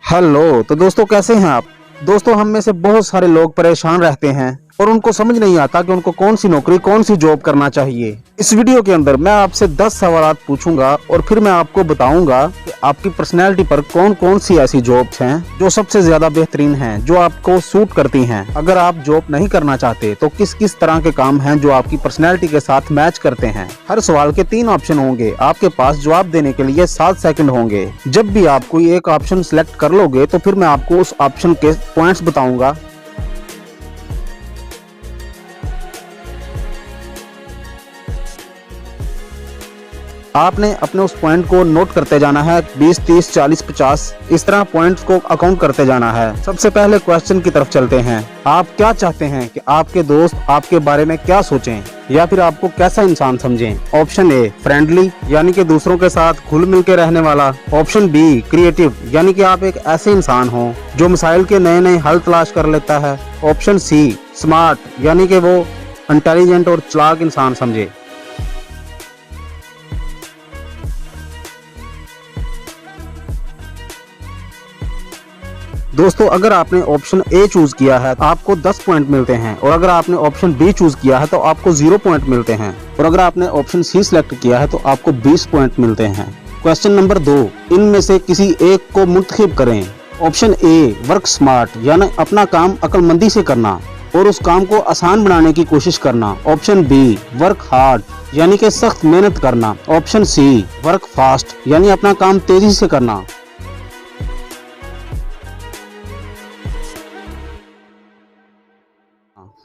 Hello. तो दोस्तों कैसे हैं आप। दोस्तों हम में से बहुत सारे लोग परेशान रहते हैं और उनको समझ नहीं आता कि उनको कौन सी नौकरी कौन सी जॉब करना चाहिए। इस वीडियो के अंदर मैं आपसे 10 सवाल पूछूंगा और फिर मैं आपको बताऊंगा कि आपकी पर्सनैलिटी पर कौन कौन सी ऐसी जॉब्स हैं जो सबसे ज्यादा बेहतरीन हैं, जो आपको सूट करती हैं। अगर आप जॉब नहीं करना चाहते तो किस किस तरह के काम हैं जो आपकी पर्सनैलिटी के साथ मैच करते हैं। हर सवाल के 3 ऑप्शन होंगे। आपके पास जवाब देने के लिए 7 सेकंड होंगे। जब भी आप कोई एक ऑप्शन सिलेक्ट कर लोगे तो फिर मैं आपको उस ऑप्शन के पॉइंट्स बताऊंगा। आपने अपने उस पॉइंट को नोट करते जाना है। 20, 30, 40, 50 इस तरह पॉइंट्स को अकाउंट करते जाना है। सबसे पहले क्वेश्चन की तरफ चलते हैं। आप क्या चाहते हैं कि आपके दोस्त आपके बारे में क्या सोचें या फिर आपको कैसा इंसान समझें। ऑप्शन ए फ्रेंडली यानी कि दूसरों के साथ घुल मिल के रहने वाला। ऑप्शन बी क्रिएटिव यानी कि आप एक ऐसे इंसान हो जो मसाइल के नए नए हल तलाश कर लेता है। ऑप्शन सी स्मार्ट यानी कि वो इंटेलिजेंट और चालाक इंसान समझे। दोस्तों अगर आपने ऑप्शन ए चूज किया है तो आपको 10 पॉइंट मिलते हैं और अगर आपने ऑप्शन बी चूज किया है तो आपको 0 पॉइंट मिलते हैं और अगर आपने ऑप्शन सी सिलेक्ट किया है तो आपको 20 पॉइंट मिलते हैं। क्वेश्चन नंबर 2, इनमें से किसी एक को मुंतखब करें। ऑप्शन ए वर्क स्मार्ट यानी अपना काम अक्लमंदी से करना और उस काम को आसान बनाने की कोशिश करना। ऑप्शन बी वर्क हार्ड यानी कि सख्त मेहनत करना। ऑप्शन सी वर्क फास्ट यानी अपना काम तेजी से करना।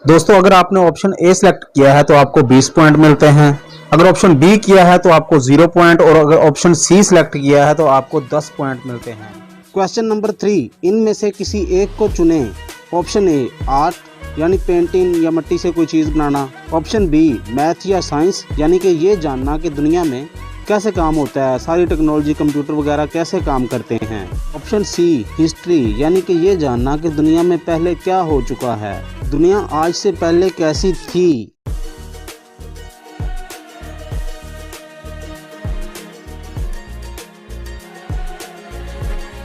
दोस्तों अगर आपने ऑप्शन ए सिलेक्ट किया है तो आपको 20 पॉइंट मिलते हैं। अगर ऑप्शन बी किया है तो आपको 0 पॉइंट और अगर ऑप्शन सी सिलेक्ट किया है तो आपको 10 पॉइंट मिलते हैं। क्वेश्चन नंबर 3, इनमें से किसी एक को चुनें। ऑप्शन ए आर्ट यानी पेंटिंग या मिट्टी से कोई चीज बनाना। ऑप्शन बी मैथ या साइंस यानी कि ये जानना कि दुनिया में कैसे काम होता है, सारी टेक्नोलॉजी कंप्यूटर वगैरह कैसे काम करते हैं। ऑप्शन सी हिस्ट्री यानी कि ये जानना कि दुनिया में पहले क्या हो चुका है, दुनिया आज से पहले कैसी थी।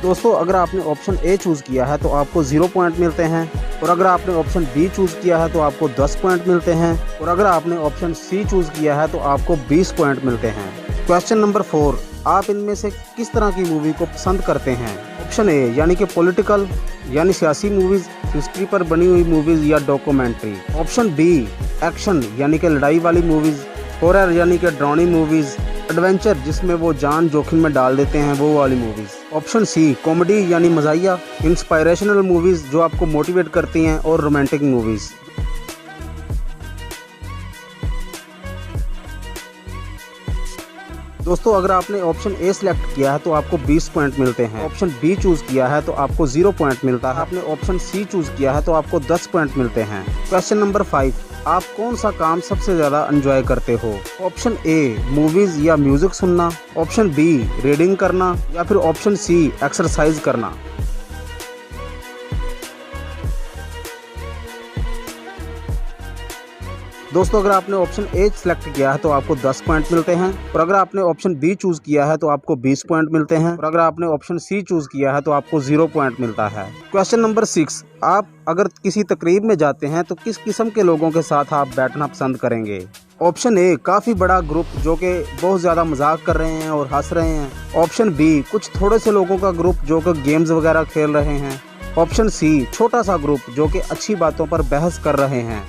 दोस्तों अगर आपने ऑप्शन ए चूज किया है तो आपको 0 पॉइंट मिलते हैं और अगर आपने ऑप्शन बी चूज किया है तो आपको 10 पॉइंट मिलते हैं और अगर आपने ऑप्शन सी चूज किया है तो आपको 20 पॉइंट मिलते हैं। क्वेश्चन नंबर 4, आप इनमें से किस तरह की मूवी को पसंद करते हैं। ऑप्शन ए यानी कि पॉलिटिकल यानी सियासी मूवीज, हिस्ट्री पर बनी हुई मूवीज या डॉक्यूमेंट्री। ऑप्शन बी एक्शन यानी कि लड़ाई वाली मूवीज, हॉरर यानी कि डरावनी मूवीज, एडवेंचर जिसमें वो जान जोखिम में डाल देते हैं वो वाली मूवीज। ऑप्शन सी कॉमेडी यानी मजाहिया, इंस्पायरेशनल मूवीज जो आपको मोटिवेट करती हैं और रोमांटिक मूवीज। दोस्तों अगर आपने ऑप्शन ए सिलेक्ट किया है तो आपको 20 पॉइंट मिलते हैं। ऑप्शन बी चूज किया है तो आपको 0 पॉइंट मिलता है। आपने ऑप्शन सी चूज किया है तो आपको 10 पॉइंट मिलते हैं। क्वेश्चन नंबर 5, आप कौन सा काम सबसे ज्यादा एंजॉय करते हो। ऑप्शन ए मूवीज या म्यूजिक सुनना। ऑप्शन बी रीडिंग करना या फिर ऑप्शन सी एक्सरसाइज करना। दोस्तों अगर आपने ऑप्शन ए सिलेक्ट किया है तो आपको 10 पॉइंट मिलते हैं और अगर आपने ऑप्शन बी चूज किया है तो आपको 20 पॉइंट मिलते हैं और अगर आपने ऑप्शन सी चूज किया है तो आपको 0 पॉइंट मिलता है। क्वेश्चन नंबर 6, आप अगर किसी तकरीब में जाते हैं तो किस किस्म के लोगों के साथ आप बैठना पसंद करेंगे। ऑप्शन ए काफी बड़ा ग्रुप जो कि बहुत ज्यादा मजाक कर रहे हैं और हंस रहे हैं। ऑप्शन बी कुछ थोड़े से लोगों का ग्रुप जो कि गेम्स वगैरह खेल रहे हैं। ऑप्शन सी छोटा सा ग्रुप जो कि अच्छी बातों पर बहस कर रहे हैं।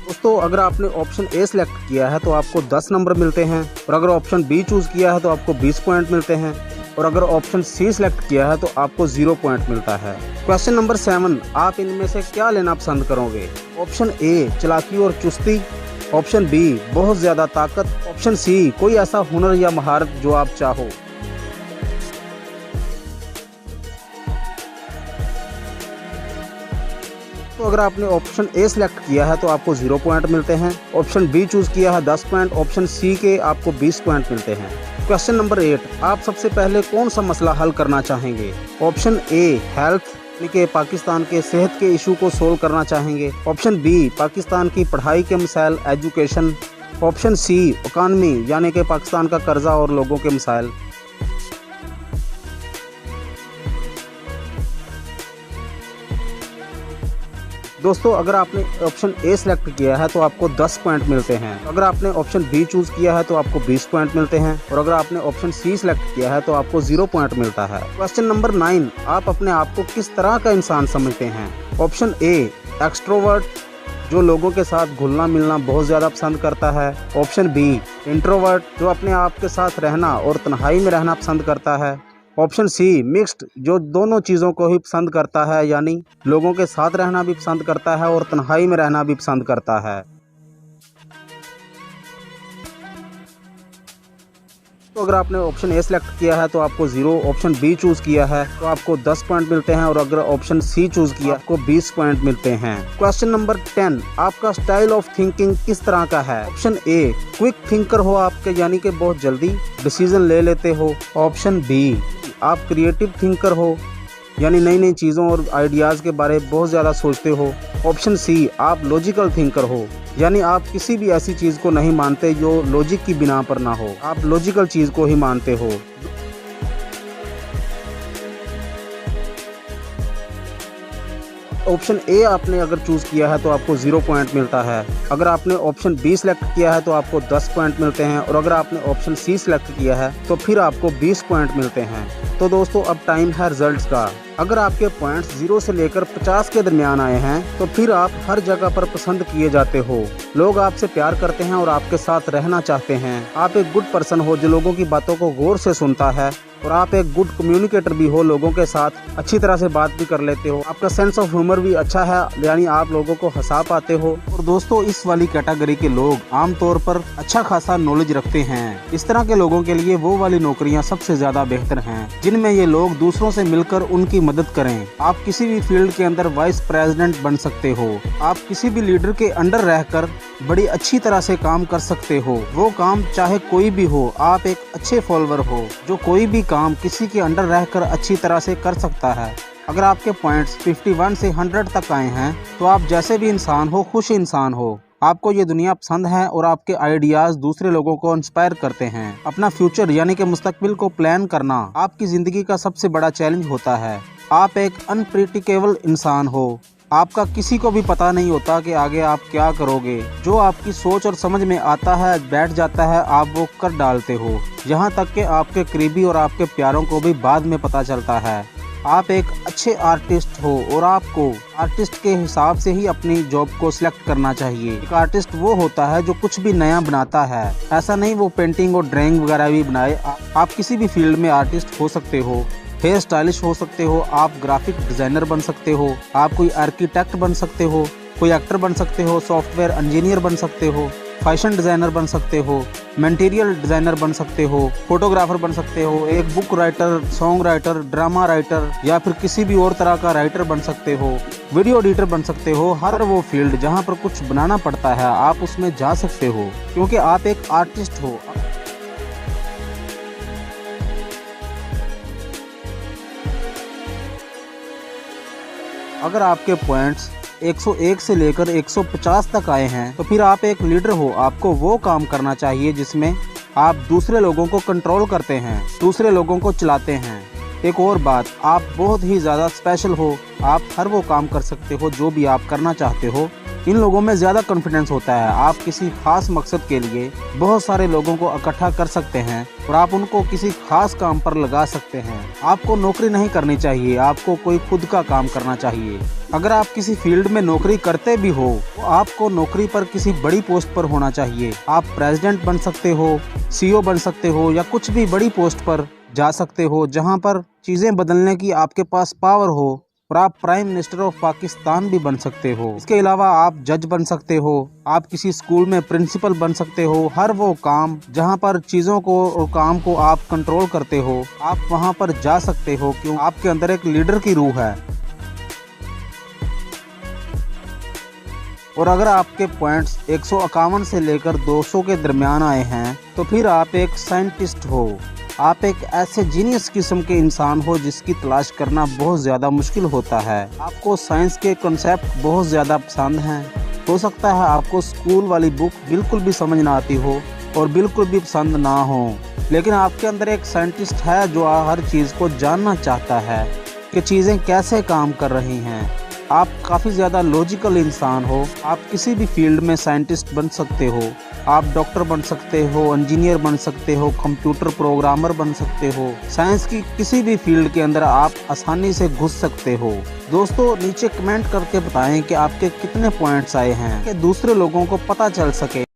दोस्तों अगर आपने ऑप्शन ए सिलेक्ट किया है तो आपको 10 नंबर मिलते हैं और अगर ऑप्शन बी चूज किया है तो आपको 20 पॉइंट मिलते हैं और अगर ऑप्शन सी सिलेक्ट किया है तो आपको 0 पॉइंट मिलता है। क्वेश्चन नंबर 7, आप इनमें से क्या लेना पसंद करोगे। ऑप्शन ए चालाकी और चुस्ती। ऑप्शन बी बहुत ज्यादा ताकत। ऑप्शन सी कोई ऐसा हुनर या महारत जो आप चाहो। तो अगर आपने ऑप्शन ए सिलेक्ट किया है तो आपको 0 पॉइंट मिलते हैं। ऑप्शन बी चूज किया है 10 पॉइंट। ऑप्शन सी के आपको 20 पॉइंट मिलते हैं। क्वेश्चन नंबर 8, आप सबसे पहले कौन सा मसला हल करना चाहेंगे। ऑप्शन ए हेल्थ यानी कि पाकिस्तान के सेहत के इशू को सोल्व करना चाहेंगे। ऑप्शन बी पाकिस्तान की पढ़ाई के मसाइल एजुकेशन। ऑप्शन सी इकॉनमी यानी कि पाकिस्तान का कर्जा और लोगों के मसाइल। दोस्तों अगर आपने ऑप्शन ए सिलेक्ट किया है तो आपको 10 पॉइंट मिलते हैं। अगर आपने ऑप्शन बी चूज किया है तो आपको 20 पॉइंट मिलते हैं और अगर आपने ऑप्शन सी सिलेक्ट किया है तो आपको 0 पॉइंट मिलता है। क्वेश्चन नंबर 9, आप अपने आप को किस तरह का इंसान समझते हैं? ऑप्शन ए एक्सट्रोवर्ट, जो लोगों के साथ घुलना मिलना बहुत ज़्यादा पसंद करता है। ऑप्शन बी इंट्रोवर्ट, जो अपने आप के साथ रहना और तन्हाई में रहना पसंद करता है। ऑप्शन सी मिक्स्ड, जो दोनों चीज़ों को ही पसंद करता है, यानी लोगों के साथ रहना भी पसंद करता है और तन्हाई में रहना भी पसंद करता है। तो अगर आपने ऑप्शन ए सिलेक्ट किया है तो आपको 0, ऑप्शन बी चूज किया है तो आपको 10 पॉइंट मिलते हैं और अगर ऑप्शन सी चूज किया आपको 20 पॉइंट मिलते हैं। क्वेश्चन नंबर 10, आपका स्टाइल ऑफ थिंकिंग किस तरह का है? ऑप्शन ए क्विक थिंकर हो आपके, यानी कि बहुत जल्दी डिसीजन ले लेते हो। ऑप्शन बी आप क्रिएटिव थिंकर हो, यानी नई नई चीज़ों और आइडियाज़ के बारे में बहुत ज़्यादा सोचते हो। ऑप्शन सी आप लॉजिकल थिंकर हो, यानी आप किसी भी ऐसी चीज़ को नहीं मानते जो लॉजिक की बिना पर ना हो, आप लॉजिकल चीज़ को ही मानते हो। ऑप्शन ए आपने अगर चूज किया है तो आपको 0 पॉइंट मिलता है। अगर आपने ऑप्शन बी सिलेक्ट किया है तो आपको 10 पॉइंट मिलते हैं और अगर आपने ऑप्शन सी सिलेक्ट किया है तो फिर आपको 20 पॉइंट मिलते हैं। तो दोस्तों अब टाइम है रिजल्ट्स का। अगर आपके पॉइंट्स 0 से लेकर 50 के दरमियान आए हैं तो फिर आप हर जगह पर पसंद किए जाते हो, लोग आपसे प्यार करते हैं और आपके साथ रहना चाहते हैं। आप एक गुड पर्सन हो जो लोगों की बातों को गौर से सुनता है और आप एक गुड कम्युनिकेटर भी हो, लोगों के साथ अच्छी तरह से बात भी कर लेते हो। आपका सेंस ऑफ ह्यूमर भी अच्छा है, यानी आप लोगों को हंसा पाते हो। और दोस्तों इस वाली कैटेगरी के लोग आमतौर पर अच्छा खासा नॉलेज रखते हैं। इस तरह के लोगों के लिए वो वाली नौकरियां सबसे ज्यादा बेहतर हैं जिनमें ये लोग दूसरों से मिलकर उनकी मदद करें। आप किसी भी फील्ड के अंदर वाइस प्रेसिडेंट बन सकते हो, आप किसी भी लीडर के अंडर रहकर बड़ी अच्छी तरह से काम कर सकते हो। वो काम चाहे कोई भी हो, आप एक अच्छे फॉलोअर हो जो कोई भी काम किसी के अंडर रहकर अच्छी तरह से कर सकता है। अगर आपके पॉइंट्स 51 से 100 तक आए हैं तो आप जैसे भी इंसान हो खुश इंसान हो, आपको ये दुनिया पसंद है और आपके आइडियाज दूसरे लोगों को इंस्पायर करते हैं। अपना फ्यूचर यानी कि मुस्तकबिल को प्लान करना आपकी जिंदगी का सबसे बड़ा चैलेंज होता है। आप एक अनप्रेडिक्टेबल इंसान हो, आपका किसी को भी पता नहीं होता कि आगे आप क्या करोगे। जो आपकी सोच और समझ में आता है बैठ जाता है, आप वो कर डालते हो। यहाँ तक कि आपके करीबी और आपके प्यारों को भी बाद में पता चलता है। आप एक अच्छे आर्टिस्ट हो और आपको आर्टिस्ट के हिसाब से ही अपनी जॉब को सिलेक्ट करना चाहिए। एक आर्टिस्ट वो होता है जो कुछ भी नया बनाता है, ऐसा नहीं वो पेंटिंग और ड्राइंग वगैरह भी बनाए। आप किसी भी फील्ड में आर्टिस्ट हो सकते हो, हेयर स्टाइलिश हो सकते हो, आप ग्राफिक डिजाइनर बन सकते हो, आप कोई आर्किटेक्ट बन सकते हो, कोई एक्टर बन सकते हो, सॉफ्टवेयर इंजीनियर बन सकते हो, फैशन डिजाइनर बन सकते हो, मटेरियल डिजाइनर बन सकते हो, फोटोग्राफर बन सकते हो, एक book writer, song writer, drama writer या फिर किसी भी और तरह का राइटर बन सकते हो, वीडियो एडिटर बन सकते हो। हर वो फील्ड जहाँ पर कुछ बनाना पड़ता है आप उसमें जा सकते हो क्योंकि आप एक आर्टिस्ट हो। अगर आपके पॉइंट्स 101 से लेकर 150 तक आए हैं तो फिर आप एक लीडर हो। आपको वो काम करना चाहिए जिसमें आप दूसरे लोगों को कंट्रोल करते हैं, दूसरे लोगों को चलाते हैं। एक और बात, आप बहुत ही ज़्यादा स्पेशल हो, आप हर वो काम कर सकते हो जो भी आप करना चाहते हो। इन लोगों में ज़्यादा कॉन्फिडेंस होता है। आप किसी खास मकसद के लिए बहुत सारे लोगों को इकट्ठा कर सकते हैं और आप उनको किसी खास काम पर लगा सकते हैं। आपको नौकरी नहीं करनी चाहिए, आपको कोई खुद का काम करना चाहिए। अगर आप किसी फील्ड में नौकरी करते भी हो तो आपको नौकरी पर किसी बड़ी पोस्ट पर होना चाहिए। आप प्रेसिडेंट बन सकते हो, CEO बन सकते हो या कुछ भी बड़ी पोस्ट पर जा सकते हो जहां पर चीज़ें बदलने की आपके पास पावर हो और आप प्राइम मिनिस्टर ऑफ पाकिस्तान भी बन सकते हो। इसके अलावा आप जज बन सकते हो, आप किसी स्कूल में प्रिंसिपल बन सकते हो। हर वो काम जहां पर चीज़ों को और काम को आप कंट्रोल करते हो आप वहां पर जा सकते हो क्यों आपके अंदर एक लीडर की रूह है। और अगर आपके पॉइंट्स 151 से लेकर 200 के दरमियान आए हैं तो फिर आप एक साइंटिस्ट हो। आप एक ऐसे जीनियस किस्म के इंसान हो जिसकी तलाश करना बहुत ज़्यादा मुश्किल होता है। आपको साइंस के कॉन्सेप्ट बहुत ज़्यादा पसंद हैं। हो सकता है आपको स्कूल वाली बुक बिल्कुल भी समझ ना आती हो और बिल्कुल भी पसंद ना हो, लेकिन आपके अंदर एक साइंटिस्ट है जो हर चीज़ को जानना चाहता है कि चीज़ें कैसे काम कर रही हैं। आप काफ़ी ज़्यादा लॉजिकल इंसान हो, आप किसी भी फील्ड में साइंटिस्ट बन सकते हो। आप डॉक्टर बन सकते हो, इंजीनियर बन सकते हो, कंप्यूटर प्रोग्रामर बन सकते हो। साइंस की किसी भी फील्ड के अंदर आप आसानी से घुस सकते हो। दोस्तों नीचे कमेंट करके बताएं कि आपके कितने पॉइंट्स आए हैं कि दूसरे लोगों को पता चल सके।